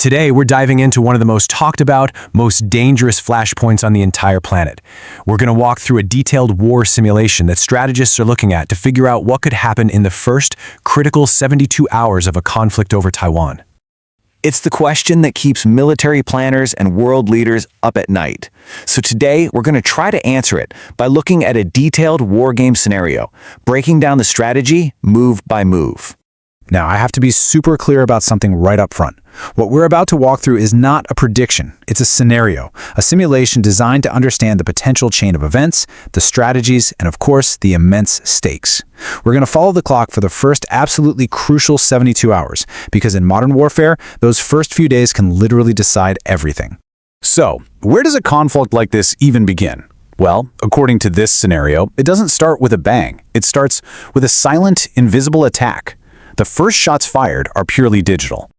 Today, we're diving into one of the most talked about, most dangerous flashpoints on the entire planet. We're going to walk through a detailed war simulation that strategists are looking at to figure out what could happen in the first critical 72 hours of a conflict over Taiwan. It's the question that keeps military planners and world leaders up at night. So today, we're going to try to answer it by looking at a detailed war game scenario, breaking down the strategy move by move. Now, I have to be super clear about something right up front. What we're about to walk through is not a prediction. It's a scenario, a simulation designed to understand the potential chain of events, the strategies, and of course, the immense stakes. We're going to follow the clock for the first absolutely crucial 72 hours, because in modern warfare, those first few days can literally decide everything. So, where does a conflict like this even begin? Well, according to this scenario, it doesn't start with a bang. It starts with a silent, invisible attack. The first shots fired are purely digital.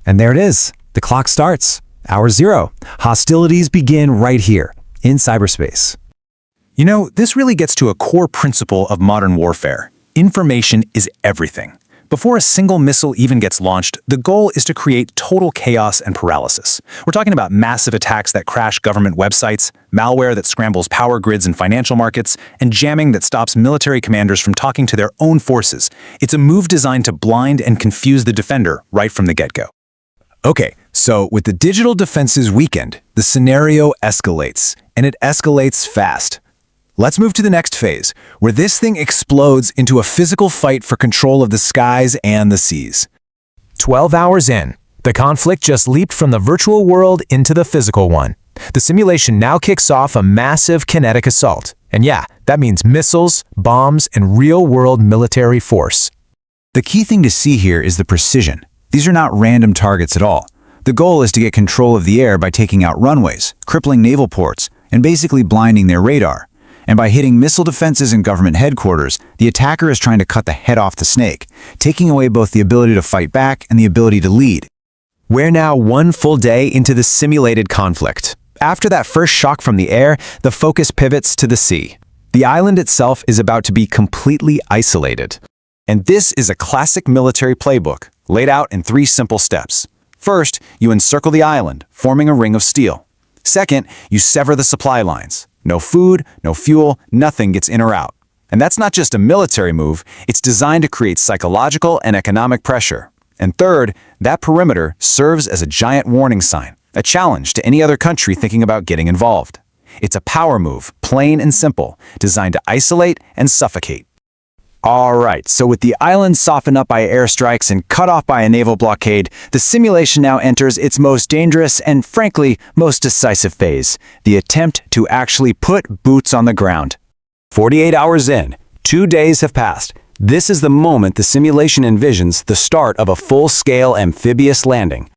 And there it is. The clock starts. Hour zero. Hostilities begin right here, in cyberspace. You know, this really gets to a core principle of modern warfare. Information is everything. Before a single missile even gets launched, the goal is to create total chaos and paralysis. We're talking about massive attacks that crash government websites, malware that scrambles power grids and financial markets, and jamming that stops military commanders from talking to their own forces. It's a move designed to blind and confuse the defender right from the get-go. Okay, so with the digital defenses weakened, the scenario escalates, and it escalates fast. Let's move to the next phase, where this thing explodes into a physical fight for control of the skies and the seas. 12 hours in, the conflict just leaped from the virtual world into the physical one. The simulation now kicks off a massive kinetic assault. And yeah, that means missiles, bombs, and real-world military force. The key thing to see here is the precision. These are not random targets at all. The goal is to get control of the air by taking out runways, crippling naval ports, and basically blinding their radar. And by hitting missile defenses and government headquarters, the attacker is trying to cut the head off the snake, taking away both the ability to fight back and the ability to lead. We're now one full day into the simulated conflict. After that first shock from the air, the focus pivots to the sea. The island itself is about to be completely isolated. And this is a classic military playbook, laid out in 3 simple steps. First, you encircle the island, forming a ring of steel. Second, you sever the supply lines. No food, no fuel, nothing gets in or out. And that's not just a military move, it's designed to create psychological and economic pressure. And third, that perimeter serves as a giant warning sign, a challenge to any other country thinking about getting involved. It's a power move, plain and simple, designed to isolate and suffocate. All right, so with the island softened up by airstrikes and cut off by a naval blockade, the simulation now enters its most dangerous and, frankly, most decisive phase, the attempt to actually put boots on the ground. 48 hours in, 2 days have passed. This is the moment the simulation envisions the start of a full-scale amphibious landing.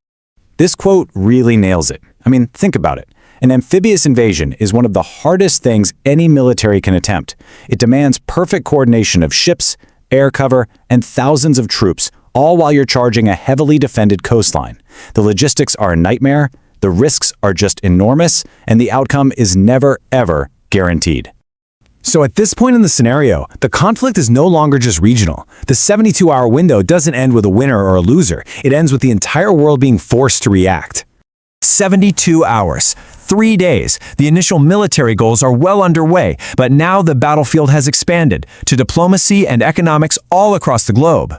This quote really nails it. I mean, think about it. An amphibious invasion is one of the hardest things any military can attempt. It demands perfect coordination of ships, air cover, and thousands of troops, all while you're charging a heavily defended coastline. The logistics are a nightmare, the risks are just enormous, and the outcome is never, ever guaranteed. So at this point in the scenario, the conflict is no longer just regional. The 72-hour window doesn't end with a winner or a loser. It ends with the entire world being forced to react. 72 hours, 3 days. The initial military goals are well underway, but now the battlefield has expanded to diplomacy and economics all across the globe.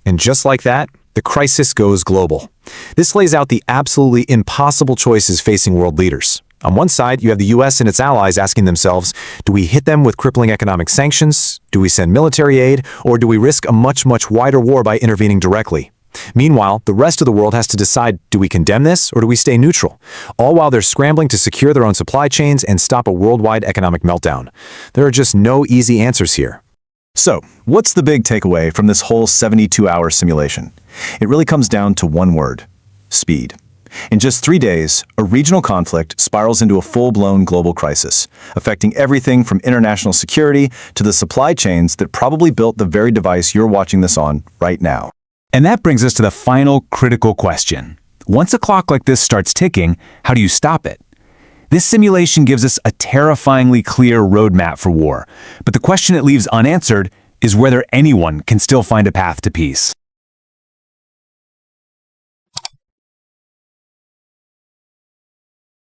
And just like that, the crisis goes global. This lays out the absolutely impossible choices facing world leaders. On one side, you have the US and its allies asking themselves, do we hit them with crippling economic sanctions? Do we send military aid? Or do we risk a much, much wider war by intervening directly? Meanwhile, the rest of the world has to decide, do we condemn this or do we stay neutral? All while they're scrambling to secure their own supply chains and stop a worldwide economic meltdown. There are just no easy answers here. So, what's the big takeaway from this whole 72-hour simulation? It really comes down to one word: speed. In just 3 days, a regional conflict spirals into a full-blown global crisis, affecting everything from international security to the supply chains that probably built the very device you're watching this on right now. And that brings us to the final critical question. Once a clock like this starts ticking, how do you stop it? This simulation gives us a terrifyingly clear roadmap for war, but the question it leaves unanswered is whether anyone can still find a path to peace.